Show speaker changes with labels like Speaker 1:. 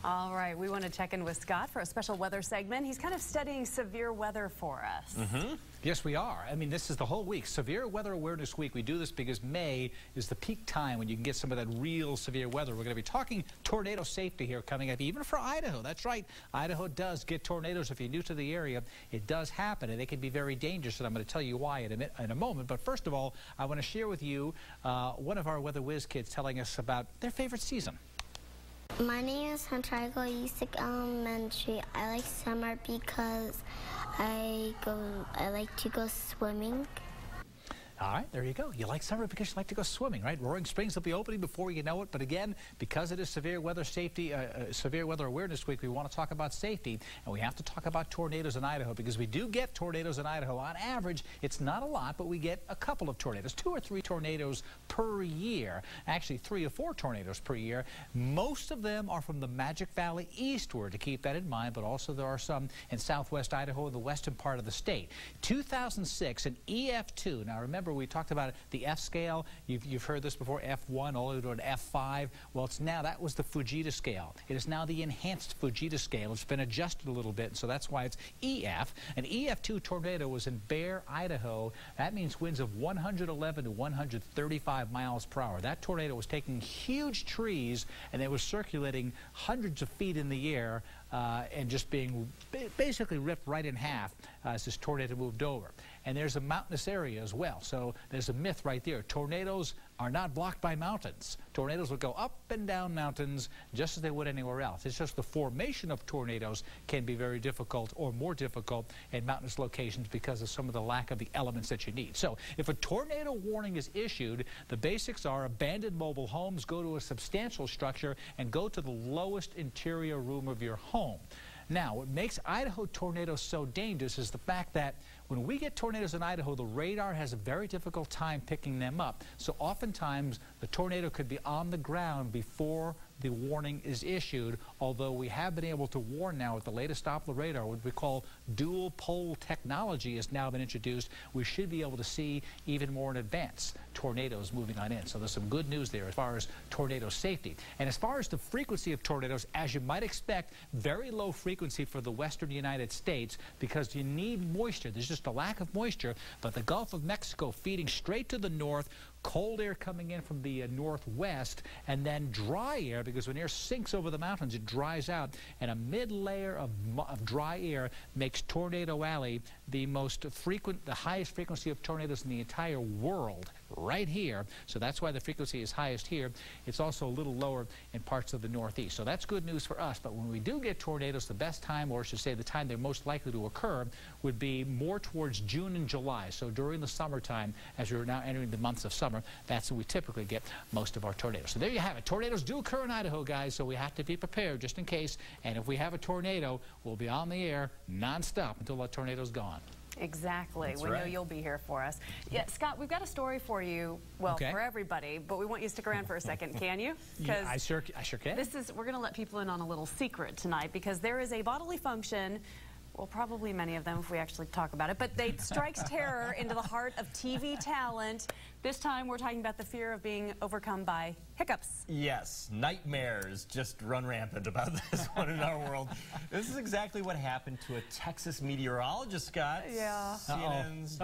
Speaker 1: All right, we want to check in with Scott for a special weather segment. He's kind of studying severe weather for us.
Speaker 2: Yes, we are. I mean, this is the whole week. Severe Weather Awareness Week. We do this because May is the peak time when you can get some of that real severe weather. We're going to be talking tornado safety here coming up, even for Idaho. That's right. Idaho does get tornadoes. If you're new to the area, it does happen, and they can be very dangerous, and I'm going to tell you why in a moment. But first of all, I want to share with you one of our Weather Whiz kids telling us about their favorite season.
Speaker 3: My name is Hunter. I go Ustick Elementary. I like summer because I like to go swimming.
Speaker 2: All right, there you go. You like summer because you like to go swimming, right? Roaring Springs will be opening before you know it. But again, because it is Severe Weather Awareness Week, we want to talk about safety, and we have to talk about tornadoes in Idaho because we do get tornadoes in Idaho. On average, it's not a lot, but we get a couple of tornadoes, 2 or 3 tornadoes per year. Actually, 3 or 4 tornadoes per year. Most of them are from the Magic Valley eastward, to keep that in mind, but also there are some in southwest Idaho and the western part of the state. 2006, an EF2. Now remember, we talked about the F scale. You've heard this before, F1 all the way to an F5. Well, it's now, that was the Fujita scale. It is now the enhanced Fujita scale. It's been adjusted a little bit, so that's why it's EF. An EF2 tornado was in Bear, Idaho. That means winds of 111 to 135 miles per hour. That tornado was taking huge trees, and they were circulating hundreds of feet in the air and just being basically ripped right in half as this tornado moved over. And there's a mountainous area as well, so there's a myth right there. Tornadoes are not blocked by mountains. Tornadoes will go up and down mountains just as they would anywhere else. It's just the formation of tornadoes can be very difficult or more difficult in mountainous locations because of some of the lack of the elements that you need. So if a tornado warning is issued, the basics are abandoned mobile homes, go to a substantial structure, and go to the lowest interior room of your home. Now, what makes Idaho tornadoes so dangerous is the fact that when we get tornadoes in Idaho, the radar has a very difficult time picking them up. So oftentimes, the tornado could be on the ground before the warning is issued, although we have been able to warn now with the latest Doppler radar. What we call dual pole technology has now been introduced. We should be able to see even more in advance tornadoes moving on in. So there's some good news there as far as tornado safety. And as far as the frequency of tornadoes, as you might expect, very low frequency for the western United States because you need moisture. There's just a lack of moisture, but the Gulf of Mexico feeding straight to the north, cold air coming in from the northwest, and then dry air, because when air sinks over the mountains, it dries out, and a mid-layer of dry air makes Tornado Alley the highest frequency of tornadoes in the entire world, right here. So that's why the frequency is highest here. It's also a little lower in parts of the northeast. So that's good news for us. But when we do get tornadoes, the best time, or I should say the time they're most likely to occur, would be more towards June and July. So during the summertime, as we're now entering the months of summer, that's when we typically get most of our tornadoes. So there you have it. Tornadoes do occur in Idaho, guys, so we have to be prepared just in case. And if we have a tornado, we'll be on the air nonstop until that tornado's gone.
Speaker 1: Exactly.
Speaker 2: That's
Speaker 1: we
Speaker 2: right.
Speaker 1: know you'll be here for us. Yeah, Scott, we've got a story for you, well,
Speaker 2: okay,
Speaker 1: for everybody, but we want you to stick around for a second, can you?
Speaker 2: Yeah, I sure can.
Speaker 1: We're going to let people in on a little secret tonight because there is a bodily function, well, probably many of them if we actually talk about it, but it strikes terror into the heart of TV talent. This time we're talking about the fear of being overcome by hiccups.
Speaker 4: Yes, nightmares just run rampant about this one in our world. This is exactly what happened to a Texas meteorologist, Scott.
Speaker 1: Yeah.
Speaker 4: CNN's